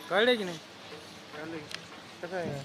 कळले की नाही कसं आहे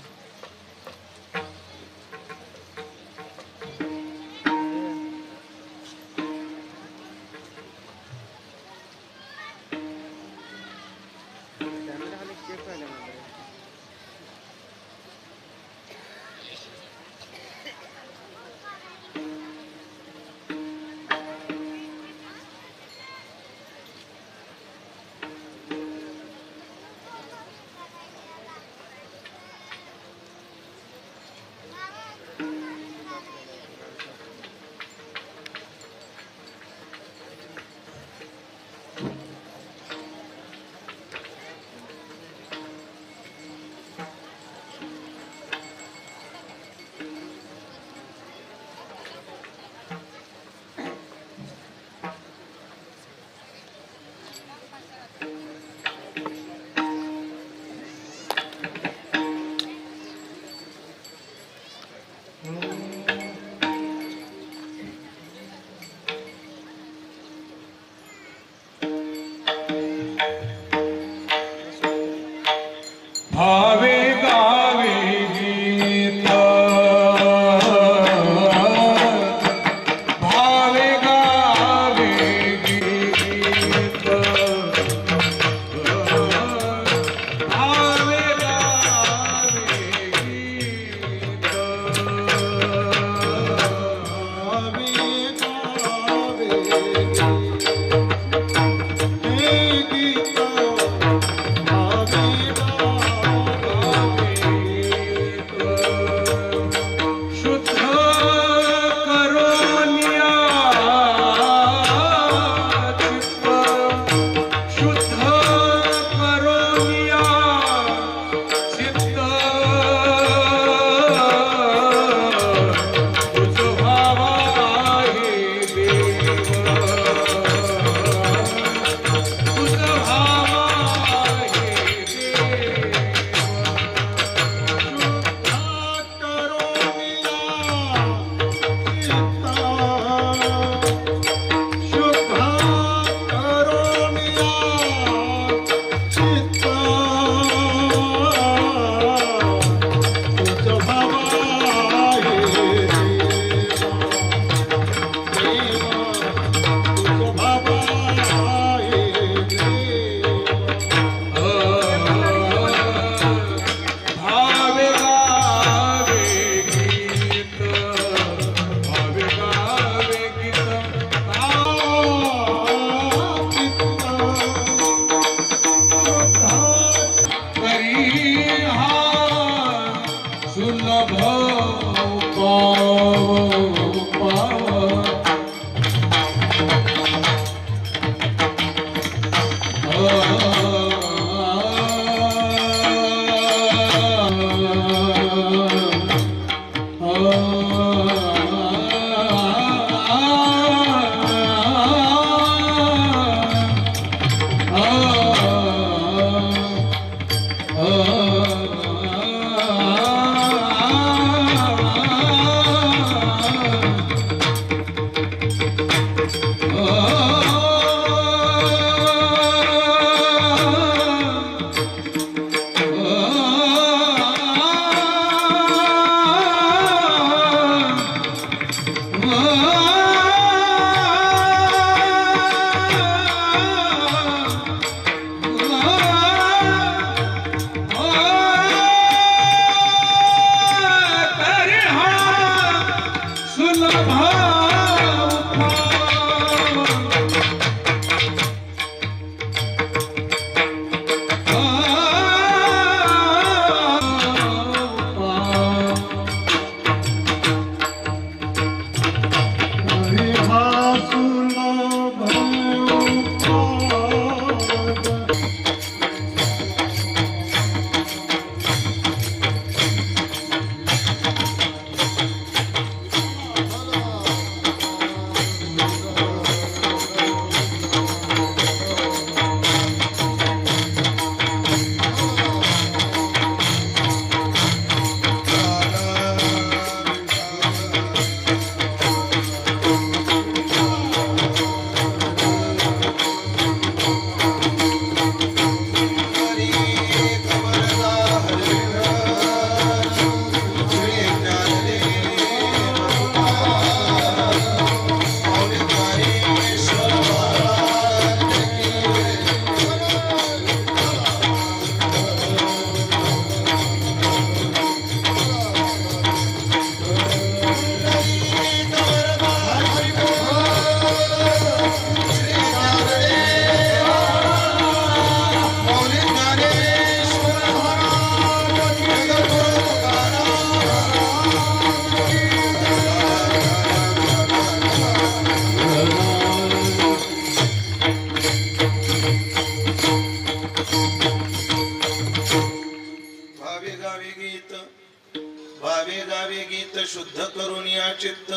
शुद्ध करून या चित्त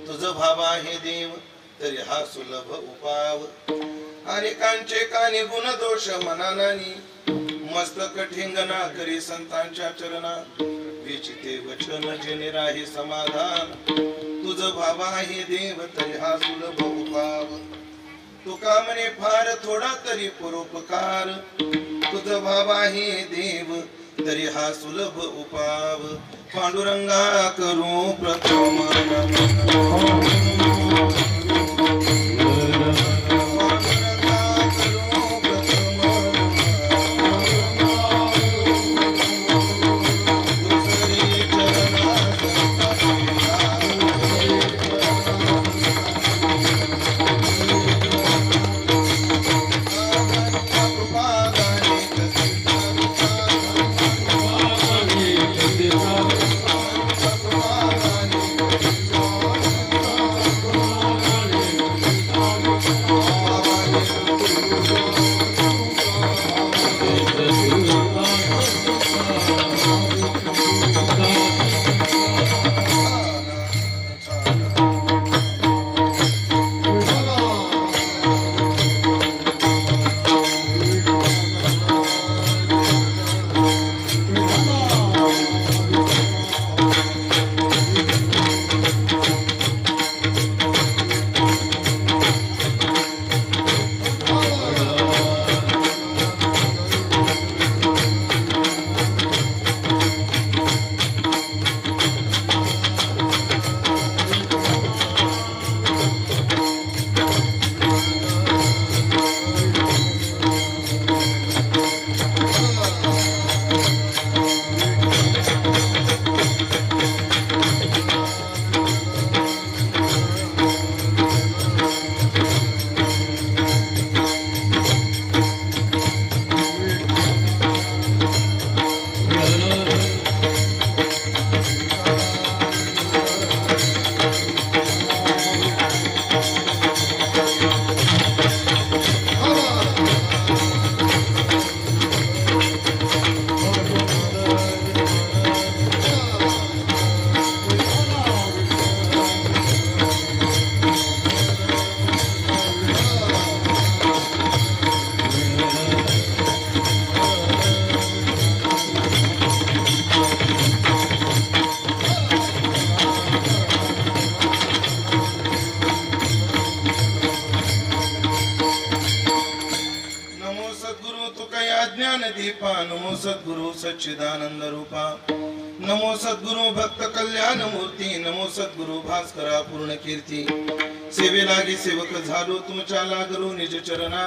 तुझ भावा हे देव तरी हा सुलभ उपाव अनेकांचे कानी गुण दोष मनानानी मस्तक ठिंगना करी संतांच्या चरणा विचिते वचन जेने राही समाधान तुझ भावा हे देव तरी हा सुलभ उपाव तुका म्हणे फार थोडा तरी परोपकार तुझ भावा हे देव तरी हा सुलभ उपाव पांडुरंगा करू प्रथम दीपा नमो सद्गुरु सच्चिदानंद रूपा नमो सद्गुरु भक्त कल्याण मूर्ती नमो सद्गुरु भास्करा पूर्ण कीर्ती सेवे लागी सेवक झालो तुमच्या लागलो निज चरणा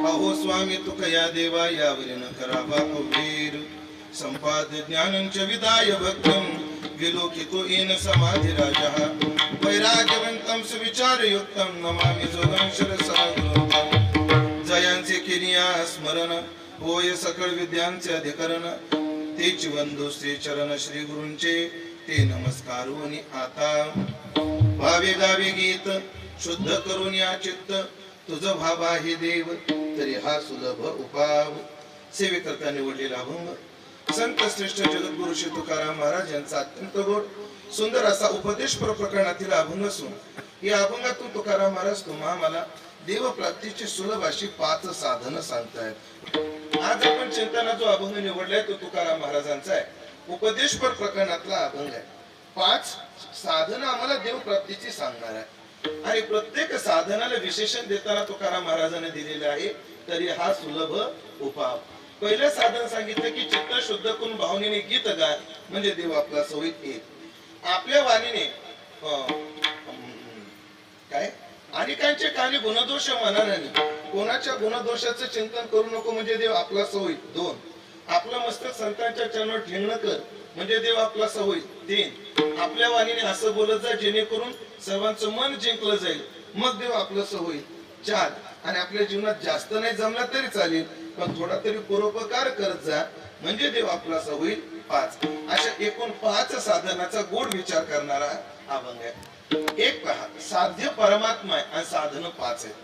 अहो स्वामी तुकया देवा यावरी न करावा अवीर संपाद ज्ञानंच विदाय भक्तम विलोकितो येन समाधी राजा वैराग्यवंतम सुविचार युक्तम नमामि जोगं शिरसा जयांचे किरिया स्मरण होय सकळ विद्यांचे अधिकरण तेच वंदो श्री चरण श्री गुरूंचे ते नमस्कारोनी आता भावे गावे गीत शुद्ध करून या चित्त तुझ भाव आहे देव तरी हा सुलभ उपाव सेवे करता निवडलेला अभंग संत श्रेष्ठ जगद्गुरु श्री तुकाराम महाराज यांचा अत्यंत गोड सुंदर असा उपदेश प्रकरणातील अभंग असून या अभंगातून तुकाराम महाराज तुम्हा मला देव प्राप्तीची सुलभ अशी 5 साधन सांगतायत। आज आपण चिंतना जो अभंग निवडलाय तो तुकाराम महाराजांचा आहे उपदेशपर प्रकरणातला अभंग आहे 5 साधन आम्हाला देव प्राप्तीची सांगणार आहे आणि प्रत्येक साधनाला विशेषण देताना तुकाराम महाराजांनी दिलेले आहे तरी हा सुलभ उपाय पहिले साधन सांगितलं की चित्त शुद्ध करून भावनेने गीत गाय म्हणजे देव आपला सोयीत येईल आपल्या वाणीने काय अनेकांचे कानी गुणदोष मनाने कोणाच्या गुणदोषाचं चिंतन करू नको म्हणजे देव आपला सोयी 2 आपलं मस्तक संतांच्या चरणावर ठेवणं कर म्हणजे देव आपला सोयी 3 आपल्या वाणीने असं बोलत जा जेणेकरून सर्वांचं मन जिंकलं जाईल मग देव आपलंसं होईल. 4 आणि आपल्या जीवनात जास्त नाही जमला तरी चालेल, पण थोडा तरी परोपकार करत जा म्हणजे देव आपलासा होईल. 5 अशा एकूण 5 साधनाचा गोड विचार करणारा अभंग आहे. एक पहा, साध्य परमात्मा आहे आणि साधन 5 आहेत.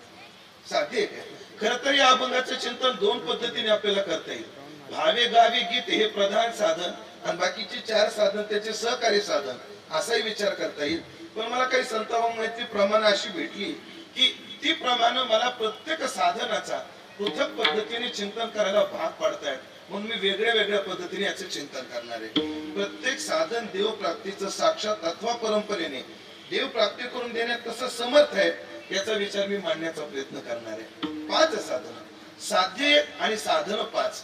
साध्य एक आहे. खर तर या अभंगाचं चिंतन 2 पद्धतीने आपल्याला करता येईल. भावे गावी गीत हे प्रधान साधन आणि बाकीचे 4 साधन त्याचे सहकारी साधन असाही विचार करता येईल. पण मला काही संतांची प्रमाण अशी भेटली की ती प्रमाण मला प्रत्येक साधनाचा पृथक पद्धतीने चिंतन करायला भाग पाडतायत, म्हणून मी वेगळ्या वेगळ्या पद्धतीने याचं चिंतन करणार आहे. प्रत्येक साधन देव प्राप्तीचं साक्षात अथवा परंपरेने देव प्राप्ती करून देण्यात कसं समर्थ आहे याचा विचार मी मांडण्याचा प्रयत्न करणार आहे. 5 साधन, साध्य 1 आणि साधन 5.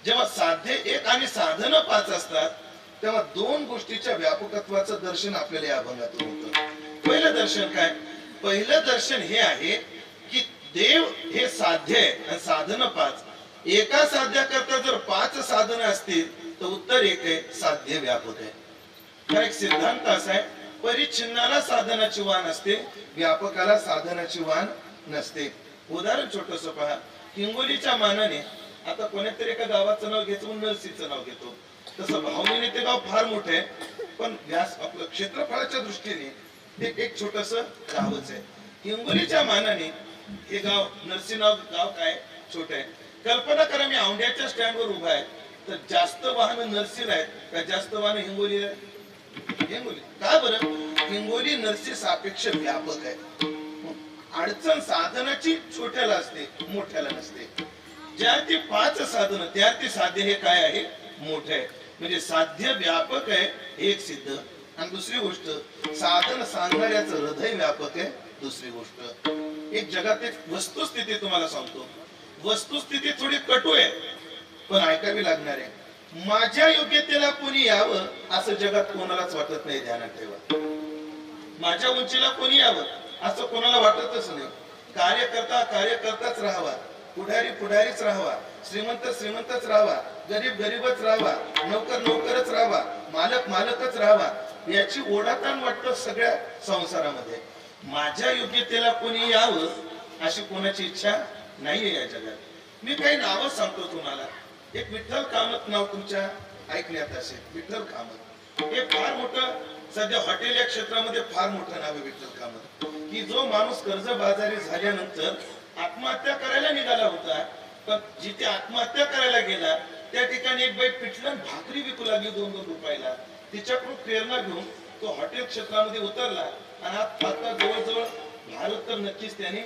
जेव्हा साध्य 1 आणि साधन 5 असतात तेव्हा 2 गोष्टीच्या व्यापकत्वाचं दर्शन आपल्याला या अभंगातून होतं. पहिलं दर्शन काय? पहिलं दर्शन हे आहे की देव हे साध्य आहे आणि साधन 5. एका साध्याकरता जर 5 साधन असतील तर उत्तर एक आहे, साध्य व्यापक आहे. हा एक सिद्धांत असा आहे, परिच्छिन्नाला साधनाची वाण असते, व्यापकाला साधनाची वाण नसते. उदाहरण छोटस पहा, हिंगोलीच्या मानाने आता कोणीतरी एका गावाचं नाव घेतो, नरसीचं नाव घेतो. तसं भावनेने ते गाव फार मोठे आहे, पण व्यास आपलं क्षेत्रफळाच्या दृष्टीने ते एक छोटस गावच आहे. हिंगोलीच्या मानाने हे गाव नरसी नाव गाव काय छोट आहे. कल्पना करा, मी औंढ्याच्या स्टँडवर उभा आहे तर जास्त वाहन नरसीला आहेत का जास्त वाहन हिंगोलीला आहेत? हिंगोली. का बरं? हिंगोली नरसी सापेक्ष व्यापक आहे. अडचण साधनाची छोट्याला असते, मोठ्याला नसते. ज्या ती 5 साधन त्या ती साध्य हे काय आहे? मोठे आहे. म्हणजे साध्य व्यापक आहे एक सिद्ध. आणि दुसरी गोष्ट, साधन सांगणाऱ्याचं हृदय व्यापक आहे दुसरी गोष्ट. एक जगात एक वस्तुस्थिती तुम्हाला सांगतो. वस्तुस्थिती थोडी कटू आहे पण ऐकावी लागणार आहे. माझ्या योग्यतेला कोणी यावं असं जगात कोणालाच वाटत नाही. ध्यानात ठेवा, माझ्या उंचीला कोणी यावं असं कोणाला वाटतच नाही. कार्यकर्ता कार्यकर्ताच राहावा, पुढारी पुढारीच राहावा, श्रीमंत श्रीमंतच राहावा, गरीब गरीबच राहावा, नौकर नौकरच राहावा, मालक मालकच राहावा याची ओढाताण वाटतं सगळ्या संसारामध्ये. माझ्या योग्यतेला कोणी यावं अशी कोणाची इच्छा नाहीये या जगात. मी काही नावं सांगतो तुम्हाला. एक विठ्ठल कामत नाव तुमच्या ऐकण्यात असेल. विठ्ठल कामत हे फार मोठं सध्या हॉटेल या क्षेत्रामध्ये फार मोठं नाव आहे विठ्ठल कामत. की जो माणूस कर्जबाजारी झाल्यानंतर आत्महत्या करायला निघाला होता, पण जिथे आत्महत्या करायला गेला त्या ठिकाणी एक बाई पिठलं भाकरी विकू लागली 2-2 रुपयाला. तिच्याकडून प्रेरणा घेऊन तो हॉटेल क्षेत्रामध्ये उतरला आणि आता जवळजवळ भारत तर नक्कीच त्याने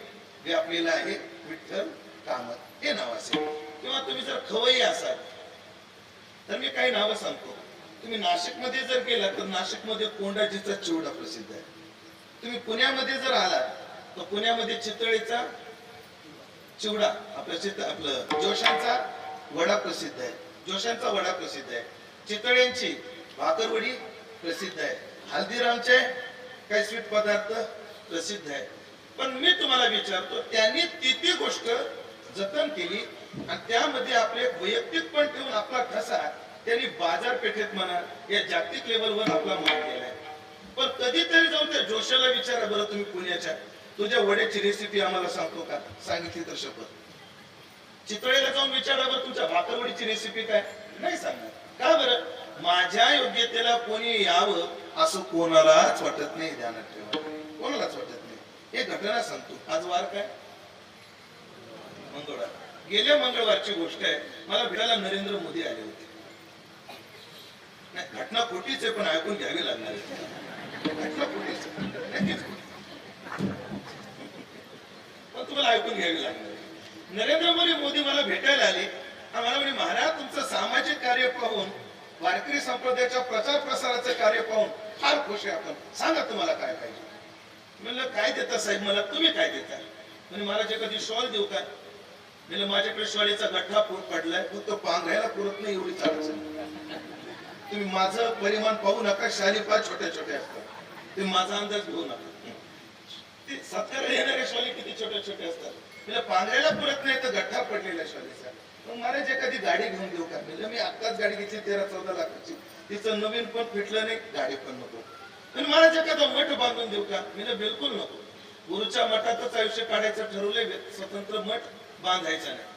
व्यापलेला आहे. विठ्ठल कामत हे नाव असेल. किंवा तुम्ही जर खवय्ये असाल तर मी काही नावं सांगतो. तुम्ही नाशिक मध्ये जर गेला तर नाशिक मध्ये कोंडाजीचा चिवडा प्रसिद्ध आहे. तुम्ही पुण्यामध्ये जर आला तर पुण्यामध्ये चितळेचा चिवडा, आपलं जोशांचा वडा प्रसिद्ध आहे. जोशांचा वडा प्रसिद्ध आहे. चितळ्यांची भाकरवडी प्रसिद्ध आहे. हल्दीरामचे काही स्वीट पदार्थ प्रसिद्ध आहे. पण मी तुम्हाला विचारतो, त्यांनी ती गोष्ट जतन केली आणि त्यामध्ये आपले वैयक्तिक पण ठेवून आपला ठसा त्यांनी बाजारपेठेत म्हणा या जागतिक लेवलवर आपला मान केलाय. पण कधीतरी जाऊन त्या जोशाला विचारा बरं, तुम्ही पुण्याच्या तुझ्या वड्याची रेसिपी आम्हाला सांगतो का? सांगितली तर शपथ. चितळेला जाऊन विचारा बरं, तुमच्या भाकरवडीची रेसिपी काय? नाही सांगणार. का बरं? माझ्या योग्यतेला कोणी यावं असं कोणालाच वाटत नाही. ध्यानात ठेवा, कोणालाच वाटत नाही. एक घटना सांगतो. आज वार काय? मंगळवार. गेल्या मंगळवारची गोष्ट आहे. मला भेटायला नरेंद्र मोदी आले होते. नाही, घटना खोटीच आहे पण ऐकून घ्यावी लागणार आहे. घटना खोटीच पण तुम्हाला ऐकून घ्यावी लागणार आहे. नरेंद्र मोदी मला भेटायला आले आणि मला म्हणे, महाराज तुमचं सामाजिक कार्य पाहून, वारकरी संप्रदायाच्या प्रचार प्रसाराचं कार्य पाहून फार खुश आहे आपण. सांगा तुम्हाला काय पाहिजे. म्हणलं काय देता साहेब मला? तुम्ही काय देता? म्हणजे मला जे कधी शॉल देऊ का? म्हणजे माझ्याकडे शॉलीचा गठ्ठा पडलाय, फक्त पांघरायला पुरत नाही एवढी अडचण. तुम्ही माझं परिमाण पाहू नका. शाली फार छोट्या छोट्या असतात. तुम्ही माझा अंदाज घेऊ नका. ते सत्काराला येणाऱ्या शॉली किती छोट्या छोट्या असतात. म्हणजे पांघरायला पुरत नाही तर गठ्ठा पडलेला शॉलीचा. मग मला जे कधी गाडी घेऊन देऊ का? म्हणजे मी आत्ताच गाडी घेतली 13-14 लाखाची. तिचं नवीन पण फिटलं नाही, गाडी पण नको. मला जे कधी मठ बांधून देऊ का? म्हणजे बिलकुल नको. गुरुच्या मठातच आयुष्य काढायचं ठरवलंय, स्वतंत्र मठ बांधायचा नाही.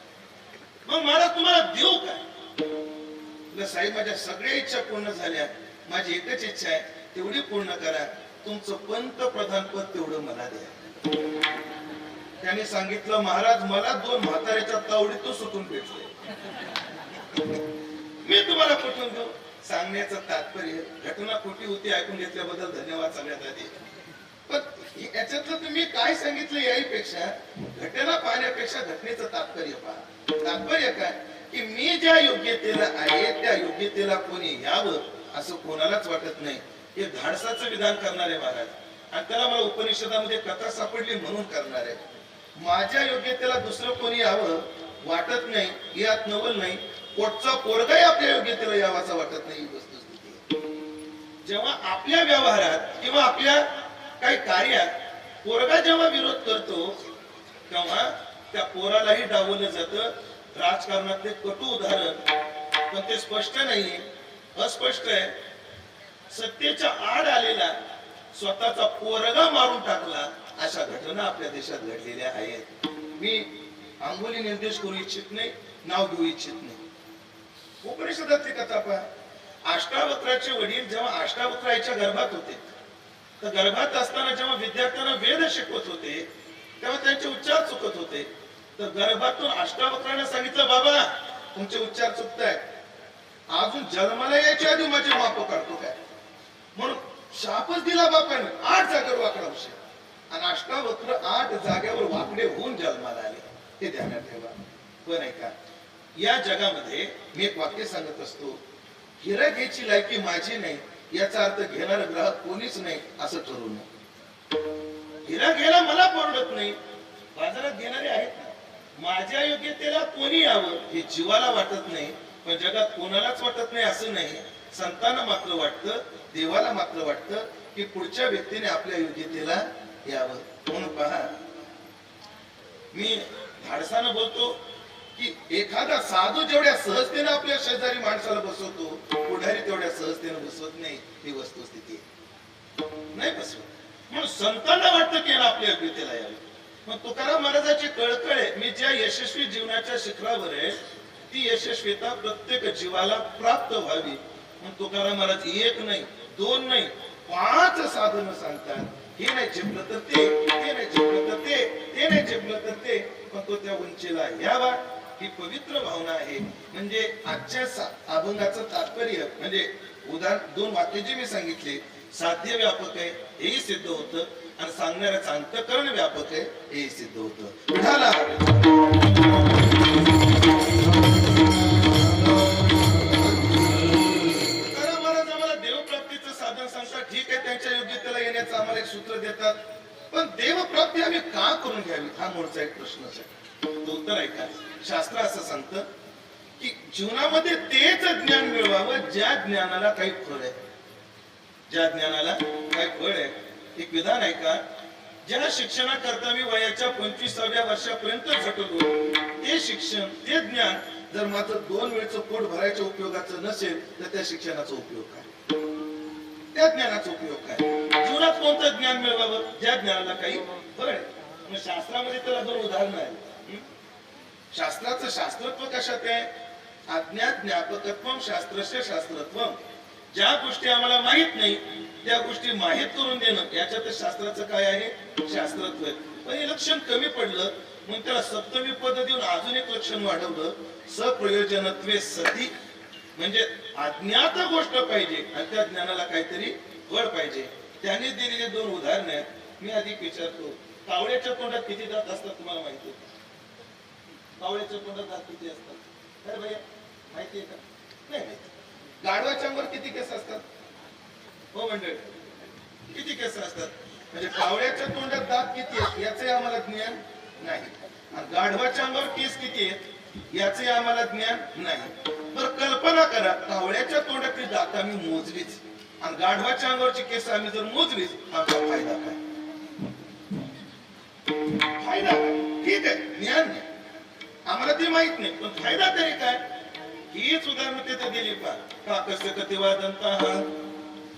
मग मला तुम्हाला देऊ काय? साहेब माझ्या सगळ्या इच्छा पूर्ण झाल्या, माझी एकच इच्छा आहे तेवढी पूर्ण करा, तुमचं पंतप्रधान पद तेवढं मला द्या. त्याने सांगितलं महाराज मला 2 म्हाताऱ्याच्या तावडीतून सुटून भेटले, मी तुम्हाला कुठून देऊ? सांगण्याचं तात्पर्य घटना खोटी होती ऐकून घेतल्याबद्दल धन्यवाद सगळ्यात आधी. पण याच्यातलं तुम्ही काय सांगितलं याहीपेक्षा घटना पाहण्यापेक्षा घटनेचं तात्पर्य पहा. तात्पर्य काय की मी ज्या योग्यतेला आहे त्या योग्यतेला कोणी यावं असं कोणालाच वाटत नाही. हे धाडसाचं विधान करणारे महाराज, आणि त्याला मला उपनिषदामध्ये कथा सापडली म्हणून करणार आहे. माझ्या योग्यतेला दुसरं कोणी यावं वाटत नाही, यात नवल नाही. पोटचा पोरगाही आपल्या योग्यतेला यावाचा वाटत नाही, ही वस्तुस्थिती. जेव्हा आपल्या व्यवहारात किंवा आपल्या काही कार्यात पोरगा जेव्हा विरोध करतो तेव्हा त्या पोरालाही डावललं जातं. राजकारणातले कटू उदाहरण, पण ते स्पष्ट नाहीये, अस्पष्ट आहे. सत्तेच्या आड आलेला स्वतःचा पोरगा मारून टाकला, अशा घटना आपल्या देशात घडलेल्या आहेत. मी अंगोली निर्देश करू इच्छित नाही, नाव घेऊ इच्छित नाही. उपनिषदातली कथा पहा. अष्टावक्राचे वडील जेव्हा अष्टावक्राच्या गर्भात होते, तर गर्भात असताना जेव्हा विद्यार्थ्यांना वेद शिकवत होते तेव्हा त्यांचे उच्चार चुकत होते. तर गर्भातून अष्टावक्रांना सांगितलं बाबा तुमचे उच्चार चुकतायत, अजून जन्माला यायच्या आधी माझे माप काढतो काय, म्हणून शापच दिला बापाने. 8 जागेवर वाकडा विषय, आणि अष्टावक्र 8 जागेवर वाकडे होऊन जन्माला आले, हे ध्यानात ठेवा. पण ऐका, या जगामध्ये मी एक वाक्य सांगत असतो, हिरा घ्यायची लायकी माझी नाही याचा अर्थ घेणारा ग्राहक कोणीच नाही असं ठरवू नये. हिरा घ्यायला मला परवडत नाही, बाजारात घेणारे आहेत ना. माझ्या योग्यतेला कोणी यावं हे जीवाला वाटत नाही, पण जगात कोणालाच वाटत नाही असं नाही. संतांना मात्र वाटतं, देवाला मात्र वाटतं की पुढच्या व्यक्तीने आपल्या योग्यतेला यावं. म्हणून पहा, मी धाडसानं बोलतो की एखादा साधू जेवढ्या सहजतेने आपल्या शेजारी माणसाला बसवतो, पुढारी तेवढ्या सहजतेने बसवत नाही, ही वस्तुस्थिती नाही बसवत. म्हणून संतांना वाटतं की आपल्या योग्यतेला यावे. मग तुकाराम महाराजाची कळकळ आहे, मी ज्या यशस्वी जीवनाच्या शिखरावर आहे ती यशस्वीता प्रत्येक जीवाला प्राप्त व्हावी. मग तुकाराम महाराज 1 नाही 2 नाही 5 साधनं सांगतात. हे नाही झेपलं तर ते नाही झेपलं तर ते नाही झेपलं तर ते, पण तो त्या उंचीला यावा, ही पवित्र भावना आहे. म्हणजे आजच्या अभंगाचं तात्पर्य म्हणजे उदाहरण 2 वाक्य जे मी सांगितले, साध्य व्यापक आहे हेही सिद्ध होतं, आणि सांगणाऱ्याचं अंतःकरण व्यापक आहे हेही सिद्ध होतं. विठाला महाराज आम्हाला देवप्राप्तीचं साधन सांगतात, ठीक आहे, त्यांच्या योग्यतेला येण्याचं आम्हाला एक सूत्र देतात, पण देवप्राप्ती आम्ही का करून घ्यावी हा मूळचा एक प्रश्नच आहे. तो उत्तर ऐका. शास्त्र असं सांगतं की जीवनामध्ये तेच ज्ञान मिळवावं ज्या ज्ञानाला काही फळ आहे, ज्या ज्ञानाला काही फळ आहे. एक विधान आहे का, ज्या शिक्षणाकरता मी वयाच्या 25व्या वर्षापर्यंत झटलो, ते शिक्षण ते ज्ञान जर मात्र 2 वेळचं पोट भरायच्या उपयोगाचं नसेल तर त्या शिक्षणाचा उपयोग काय, त्या ज्ञानाचा उपयोग काय? जीवनात कोणतं ज्ञान मिळवावं ज्या ज्ञानाला काही फळ आहे. मग शास्त्रामध्ये त्याला 2 उदाहरणं आहेत. शास्त्राचं शास्त्रत्व कशात आहे? अज्ञात ज्ञापकत्वम शास्त्रस्य शास्त्रत्वम. ज्या गोष्टी आम्हाला माहित नाही त्या गोष्टी माहित करून देणं, याच्यात शास्त्राचं काय आहे? शास्त्रत्व आहे. पण हे लक्षण कमी पडलं मग त्याला सप्तमी पद देऊन अजून एक लक्षण वाढवलं, सप्रयोजनत्वे सती. म्हणजे अज्ञात गोष्ट पाहिजे आणि त्या ज्ञानाला काहीतरी फळ पाहिजे. त्याने दिलेले 2 उदाहरण आहेत. मी अधिक विचारतो, कावळ्याच्या तोंडात किती दात असतात तुम्हाला माहिती आहे? कावळ्याच्या तोंडात दात किती असतात? अरे भैया माहिती आहे का? नाही माहिती. गाढवाच्या अंगावर किती केस असतात? हो मंडळी, किती केस असतात? म्हणजे कावळ्याच्या तोंडात दात किती आहेत याचे आम्हाला ज्ञान नाही, आणि गाढवाच्या अंगावर केस किती आहेत याचे आम्हाला ज्ञान नाही. बरं कल्पना करा, कावळ्याच्या तोंडातली दात आम्ही मोजलीच आणि गाढवाच्या अंगावरची केस आम्ही जर मोजलीच, आमचा फायदा काय? फायदा ठीक आहे, ज्ञान नाही आम्हाला ते माहित नाही, पण फायदा तरी काय? हीच उदाहरण तिथे दिली पहा. काकस्य कतिवा दंताः,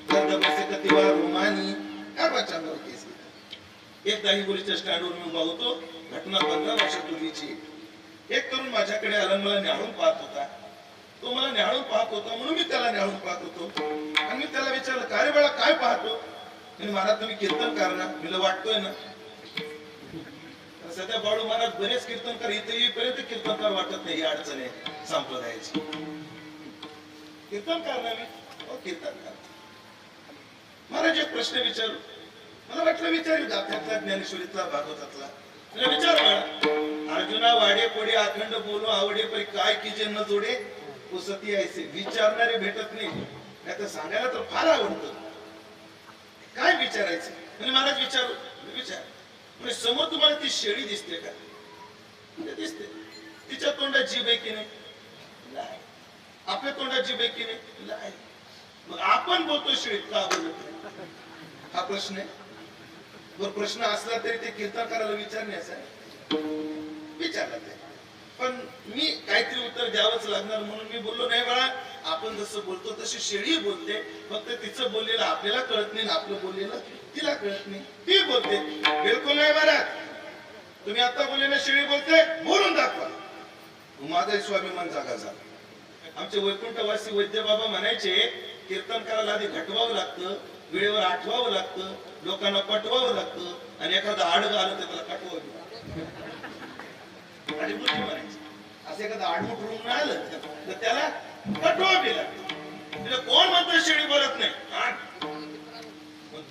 गंधपस्य कतिवा रोमानी. गाढवाच्या अंगावर केस येतात. एक दाहीबोलीच्या स्टँडवर मी उभा होतो. घटना 15 वर्षापूर्वीची. एक तरुण माझ्याकडे आला, मला न्याहाळून पाहत होता. तो मला न्याहाळून पाहत होता म्हणून मी त्याला न्याहाळून पाहत होतो. आणि मी त्याला विचारलं, का रे बाळा काय पाहतो? मी महाराज तुम्ही कीर्तनकार ना? मी वाटतोय ना. सध्या बाळू महाराज बरेच कीर्तनकार इथे येईपर्यंत कीर्तनकार वाटत नाही. ही अडचण आहे संप्रदायाची. कीर्तनकार ना मी? हो कीर्तनकार. महाराज एक प्रश्न विचारू. मला वाटलं विचारू गाथ्यातला, ज्ञानेश्वरीतला, भागवतातला. विचार बाळा. अर्जुना वाडे पोडे अखंड बोलू आवडे परी काय की जे न जोडे पुसती ऐसे. विचारणारे भेटत नाही, नाही तर सांगायला तर फार आवडतं. काय विचारायचं? म्हणजे महाराज विचारू. विचार. म्हणजे समोर तुम्हाला ती शेळी दिसते का? दिसते. तिच्या तोंडात जीभ आहे की नाही? नाही. आपल्या तोंडात जीभ आहे की नाही? नाही. मग आपण बोलतो शेळीत का बोलत? हा प्रश्न आहे. जर प्रश्न असला तरी ते कीर्तनकाराला विचारण्याचा विचारला ते. पण मी काहीतरी उत्तर द्यावंच लागणार म्हणून मी बोललो, नाही बाळा आपण जसं बोलतो तशी शेळी बोलते. फक्त तिचं बोललेलं आपल्याला कळत नाही, आपलं बोललेलं तिला कळत नाही. ती बोलते. बिलकुल नाही महाराज, तुम्ही आता बोललेलं शेळी बोलते, बोलून दाखवा. माझा स्वाभिमान जागा झाला. आमचे वैकुंठवासी वैद्य बाबा म्हणायचे, कीर्तनकाराला आधी घटवावं लागतं, वेळेवर आठवावं लागतं, लोकांना पटवावं लागतं, आणि एखादं आडगं आलं तर त्याला कटवावं लागतं. आणि बुद्धी म्हणायची. असं एखादं आडमुठ रुग्ण आलं तर त्याला कटवावे लागतं. तिला कोण म्हणतं शेळी बोलत नाही?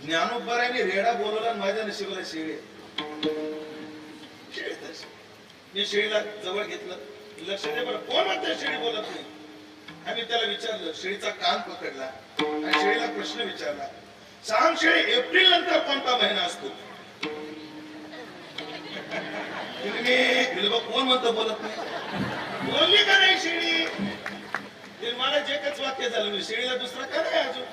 ज्ञानोबराने रेडा बोलवला आणि माझ्या नशिबाला शेळी. शेळी तशी. मी शेळीला जवळ घेतलं. लक्ष दे बरं, कोण म्हणतं शेळी बोलत नाही? आम्ही त्याला विचारलं. शेळीचा कान पकडला आणि शेळीला प्रश्न विचारला, सांग शेळी, एप्रिल नंतर कोणता महिना असतो? कोण म्हणतं बोलत नाही? बोलली का नाही शेळी? मला जे एकच वाक्य झालं. शेळीला दुसरा कान आहे अजून.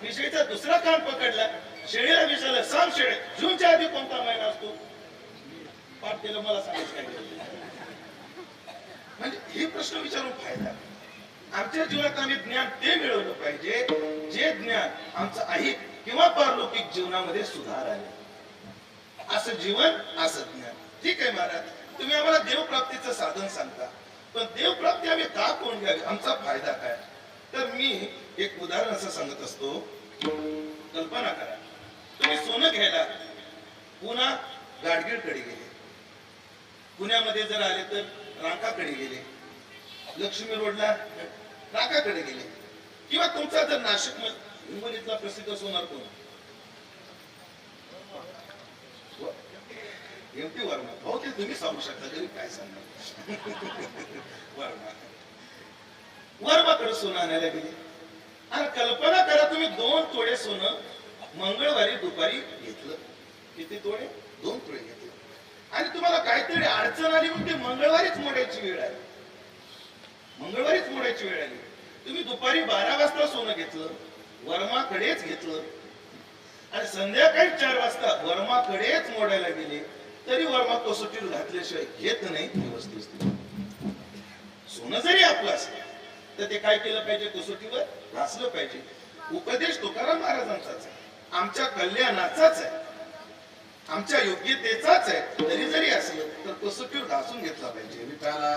मी शेळीचा दुसरा कान पकडला. शेळीला विचारलं, सांग शेळी, जूनच्या आधी कोणता महिना असतो? पाठ केलं, मला सांगायचं काय? म्हणजे हे प्रश्न विचारून फायदा. आमच्या जीवनात आम्ही ज्ञान ते मिळवलं पाहिजे जे ज्ञान आमचं ऐहिक किंवा पारलौकिक जीवनामध्ये सुधार आले. असं जीवन, असं ज्ञान. ठीक आहे महाराज, तुम्ही आम्हाला देवप्राप्तीचं साधन सांगता, पण देवप्राप्ती आम्ही का कोण घ्यावी? आमचा फायदा काय? तर मी एक उदाहरण असं सांगत असतो. कल्पना करा, तुम्ही सोनं घ्यायला पुन्हा गाडगीळकडे गेले, पुण्यामध्ये जर आले तर रांकाकडे गेले, लक्ष्मी रोडला रांकाकडे गेले, किंवा तुमचा जर नाशिक हिंगोलीतला प्रसिद्ध सोनार कोण? एमपी वर्मा. भाऊ ते तुम्ही सांगू शकता, तरी काय सांगणार. वर्मा. वर्माकडे सोनं आणायला गेले आणि कल्पना करा, तुम्ही 2 तोळे सोनं मंगळवारी दुपारी घेतलं. किती तोळे? 2 तोळे घेतले. आणि तुम्हाला काहीतरी अडचण आली म्हणून ते मंगळवारीच मोडायची वेळ आली. मंगळवारीच मोडायची वेळ आली. तुम्ही दुपारी 12 वाजता सोनं घेतलं, वर्माकडेच घेतलं, आणि संध्याकाळी 4 वाजता वर्माकडेच मोडायला गेले, तरी वर्मा कसोटीवर घातल्याशिवाय घेत नाही ही वस्तुस्थिती. सोनं जरी आपलं असलं तर ते काय केलं पाहिजे? कसोटीवर घासलं पाहिजे. उपदेश तुकाराम महाराजांचाच आहे, आमच्या कल्याणाचाच आहे, आमच्या योग्यतेचाच आहे. तरी जरी असलं तर कसोटीवर घासून घेतला पाहिजे. विठाला